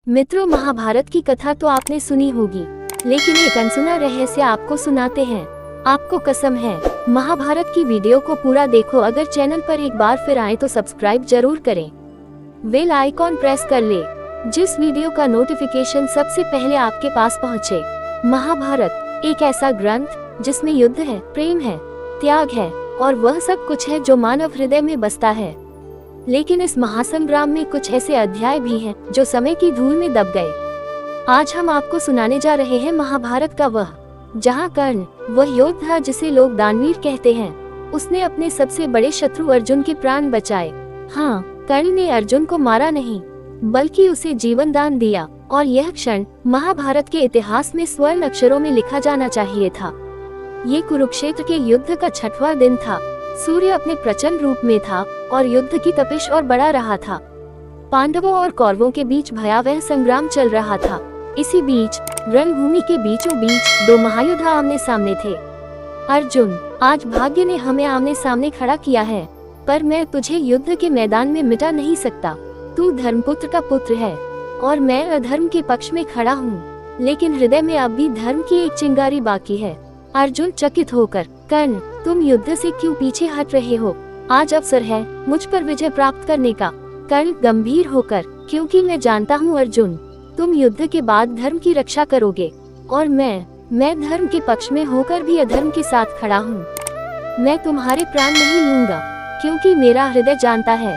मित्रों, महाभारत की कथा तो आपने सुनी होगी, लेकिन एक अनसुना रहस्य आपको सुनाते हैं। आपको कसम है, महाभारत की वीडियो को पूरा देखो। अगर चैनल पर एक बार फिर आए तो सब्सक्राइब जरूर करें, बेल आइकॉन प्रेस कर ले, जिस वीडियो का नोटिफिकेशन सबसे पहले आपके पास पहुंचे। महाभारत एक ऐसा ग्रंथ जिसमें युद्ध है, प्रेम है, त्याग है और वह सब कुछ है जो मानव हृदय में बसता है। लेकिन इस महासंग्राम में कुछ ऐसे अध्याय भी हैं जो समय की धूल में दब गए। आज हम आपको सुनाने जा रहे हैं महाभारत का वह जहां कर्ण, वह योद्धा जिसे लोग दानवीर कहते हैं, उसने अपने सबसे बड़े शत्रु अर्जुन के प्राण बचाए। हाँ, कर्ण ने अर्जुन को मारा नहीं, बल्कि उसे जीवन दान दिया। और यह क्षण महाभारत के इतिहास में स्वर्ण अक्षरों में लिखा जाना चाहिए था। ये कुरुक्षेत्र के युद्ध का 6वां दिन था। सूर्य अपने प्रचंड रूप में था और युद्ध की तपिश और बढ़ा रहा था। पांडवों और कौरवों के बीच भयावह संग्राम चल रहा था। इसी बीच रणभूमि के बीचों बीच दो महायोद्धा आमने सामने थे। अर्जुन, आज भाग्य ने हमें आमने सामने खड़ा किया है, पर मैं तुझे युद्ध के मैदान में मिटा नहीं सकता। तू धर्मपुत्र का पुत्र है और मैं अधर्म के पक्ष में खड़ा हूँ, लेकिन हृदय में अब भी धर्म की एक चिंगारी बाकी है। अर्जुन चकित होकर, कर्ण, तुम युद्ध से क्यों पीछे हट रहे हो? आज अवसर है मुझ पर विजय प्राप्त करने का। कर्ण गंभीर होकर, क्योंकि मैं जानता हूँ अर्जुन, तुम युद्ध के बाद धर्म की रक्षा करोगे और मैं धर्म के पक्ष में होकर भी अधर्म के साथ खड़ा हूँ। मैं तुम्हारे प्राण नहीं लूंगा, क्योंकि मेरा हृदय जानता है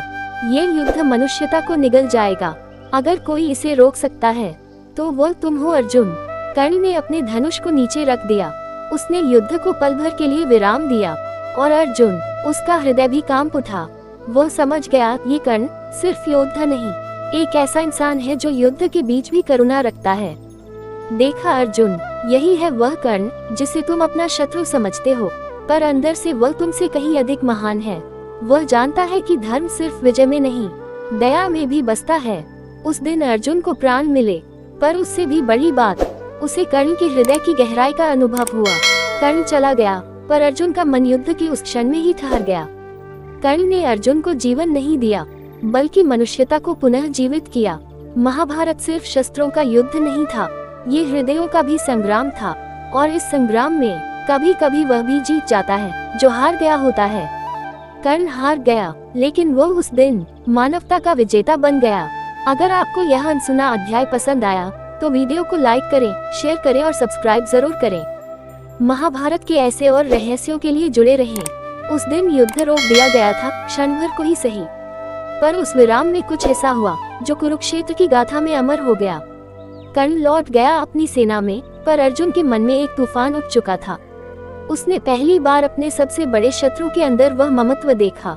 ये युद्ध मनुष्यता को निगल जाएगा। अगर कोई इसे रोक सकता है तो वह तुम हो अर्जुन। कर्ण ने अपने धनुष को नीचे रख दिया। उसने युद्ध को पल भर के लिए विराम दिया और अर्जुन, उसका हृदय भी कांप उठा। वह समझ गया ये कर्ण सिर्फ योद्धा नहीं, एक ऐसा इंसान है जो युद्ध के बीच भी करुणा रखता है। देखा अर्जुन, यही है वह कर्ण जिसे तुम अपना शत्रु समझते हो, पर अंदर से वह तुमसे कहीं अधिक महान है। वह जानता है कि धर्म सिर्फ विजय में नहीं, दया में भी बसता है। उस दिन अर्जुन को प्राण मिले, पर उससे भी बड़ी बात, उसे कर्ण के हृदय की गहराई का अनुभव हुआ। कर्ण चला गया, पर अर्जुन का मन युद्ध के उस क्षण में ही ठहर गया। कर्ण ने अर्जुन को जीवन नहीं दिया, बल्कि मनुष्यता को पुनः जीवित किया। महाभारत सिर्फ शस्त्रों का युद्ध नहीं था, ये हृदयों का भी संग्राम था। और इस संग्राम में कभी कभी वह भी जीत जाता है जो हार गया होता है। कर्ण हार गया, लेकिन वो उस दिन मानवता का विजेता बन गया। अगर आपको यह अनसुना अध्याय पसंद आया तो वीडियो को लाइक करें, शेयर करें और सब्सक्राइब जरूर करें। महाभारत के ऐसे और रहस्यों के लिए जुड़े रहें। उस दिन युद्ध रोक दिया गया था, क्षण भर को ही सही, पर उस विराम में कुछ ऐसा हुआ जो कुरुक्षेत्र की गाथा में अमर हो गया। कर्ण लौट गया अपनी सेना में, पर अर्जुन के मन में एक तूफान उठ चुका था। उसने पहली बार अपने सबसे बड़े शत्रु के अंदर वह ममत्व देखा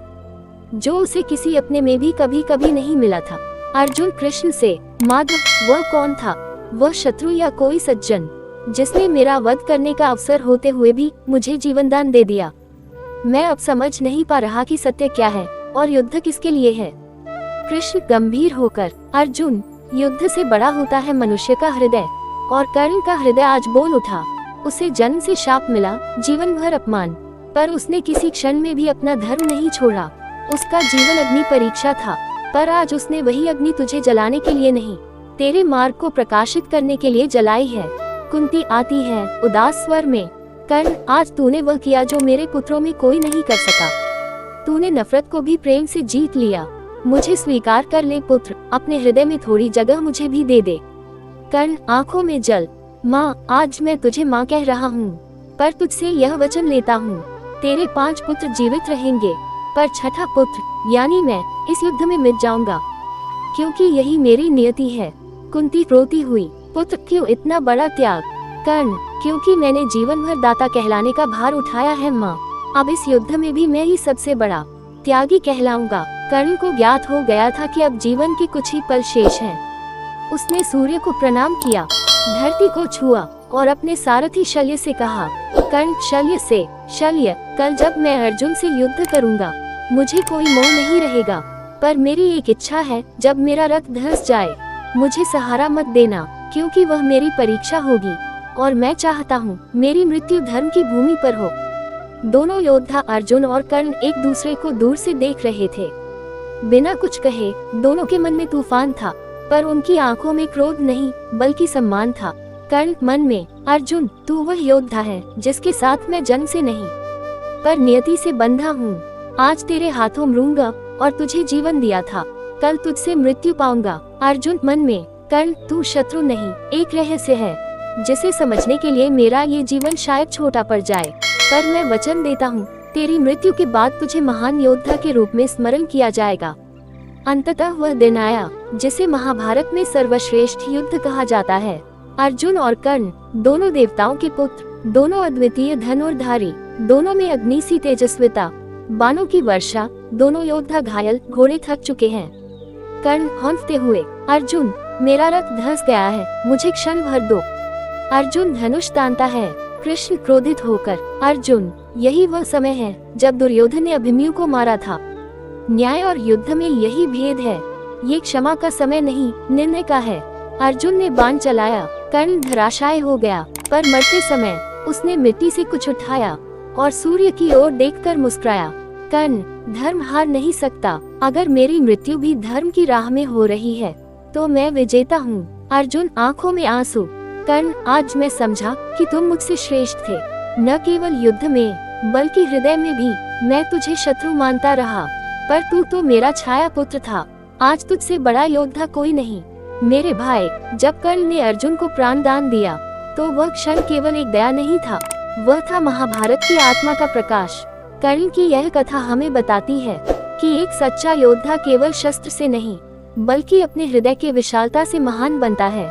जो उसे किसी अपने में भी कभी कभी नहीं मिला था। अर्जुन कृष्ण से, माधव, वह कौन था? वह शत्रु या कोई सज्जन जिसने मेरा वध करने का अवसर होते हुए भी मुझे जीवन दान दे दिया? मैं अब समझ नहीं पा रहा कि सत्य क्या है और युद्ध किसके लिए है। कृष्ण गंभीर होकर, अर्जुन, युद्ध से बड़ा होता है मनुष्य का हृदय। और कर्ण का हृदय आज बोल उठा। उसे जन्म से शाप मिला, जीवन भर अपमान, पर उसने किसी क्षण में भी अपना धर्म नहीं छोड़ा। उसका जीवन अग्नि परीक्षा था, पर आज उसने वही अग्नि तुझे जलाने के लिए नहीं, तेरे मार्ग को प्रकाशित करने के लिए जलाई है। कुंती आती है उदास स्वर में, कर्ण, आज तूने वह किया जो मेरे पुत्रों में कोई नहीं कर सका। तूने नफरत को भी प्रेम से जीत लिया। मुझे स्वीकार कर ले पुत्र, अपने हृदय में थोड़ी जगह मुझे भी दे दे। कर्ण आंखों में जल, माँ, आज मैं तुझे माँ कह रहा हूँ, पर तुझसे यह वचन लेता हूँ, तेरे 5 पुत्र जीवित रहेंगे, पर 6ठा पुत्र यानी मैं इस युद्ध में मिट जाऊंगा, क्योंकि यही मेरी नियति है। कुंती रोती हुई, पुत्र क्यों इतना बड़ा त्याग? कर्ण, क्योंकि मैंने जीवन भर दाता कहलाने का भार उठाया है माँ। अब इस युद्ध में भी मैं ही सबसे बड़ा त्यागी कहलाऊंगा। कर्ण को ज्ञात हो गया था कि अब जीवन के कुछ ही पल शेष हैं। उसने सूर्य को प्रणाम किया, धरती को छुआ और अपने सारथी शल्य से कहा, कर्ण, शल्य से, शल्य, कल जब मैं अर्जुन से युद्ध करूंगा मुझे कोई मोह नहीं रहेगा, पर मेरी एक इच्छा है, जब मेरा रथ धंस जाए मुझे सहारा मत देना, क्योंकि वह मेरी परीक्षा होगी और मैं चाहता हूँ मेरी मृत्यु धर्म की भूमि पर हो। दोनों योद्धा अर्जुन और कर्ण एक दूसरे को दूर से देख रहे थे। बिना कुछ कहे दोनों के मन में तूफान था। पर उनकी आंखों में क्रोध नहीं बल्कि सम्मान था। कर्ण मन में, अर्जुन तू वह योद्धा है जिसके साथ मैं जन्म से नहीं पर नियति से बंधा हूँ। आज तेरे हाथों मरूंगा और तुझे जीवन दिया था, कल तुझसे मृत्यु पाऊंगा। अर्जुन मन में, कर्ण तू शत्रु नहीं, एक रहस्य है जिसे समझने के लिए मेरा ये जीवन शायद छोटा पड़ जाए, पर मैं वचन देता हूँ तेरी मृत्यु के बाद तुझे महान योद्धा के रूप में स्मरण किया जाएगा। अंततः वह दिन आया जिसे महाभारत में सर्वश्रेष्ठ युद्ध कहा जाता है। अर्जुन और कर्ण दोनों देवताओं के पुत्र, दोनों अद्वितीय धनुर्धारी, दोनों में अग्नि सी तेजस्विता, बाणों की वर्षा, दोनों योद्धा घायल, घोड़े थक चुके हैं। कर्ण हौंकते हुए, अर्जुन मेरा रथ धंस गया है, मुझे क्षण भर दो। अर्जुन धनुष तानता है। कृष्ण क्रोधित होकर, अर्जुन यही वह समय है जब दुर्योधन ने अभिमन्यु को मारा था। न्याय और युद्ध में यही भेद है, ये क्षमा का समय नहीं निर्णय का है। अर्जुन ने बाण चलाया, कर्ण धराशायी हो गया, पर मरते समय उसने मिट्टी से कुछ उठाया और सूर्य की ओर देखकर मुस्कुराया। कर्ण धर्म हार नहीं सकता, अगर मेरी मृत्यु भी धर्म की राह में हो रही है तो मैं विजेता हूँ। अर्जुन आंखों में आंसू, कर्ण आज मैं समझा कि तुम मुझसे श्रेष्ठ थे, न केवल युद्ध में बल्कि हृदय में भी। मैं तुझे शत्रु मानता रहा, पर तू तो मेरा छाया पुत्र था। आज तुझसे बड़ा योद्धा कोई नहीं। मेरे भाई, जब कर्ण ने अर्जुन को प्राण दान दिया तो वह क्षण केवल एक दया नहीं था, वह था महाभारत की आत्मा का प्रकाश। कर्ण की यह कथा हमें बताती है कि एक सच्चा योद्धा केवल शस्त्र से नहीं बल्कि अपने हृदय के विशालता से महान बनता है।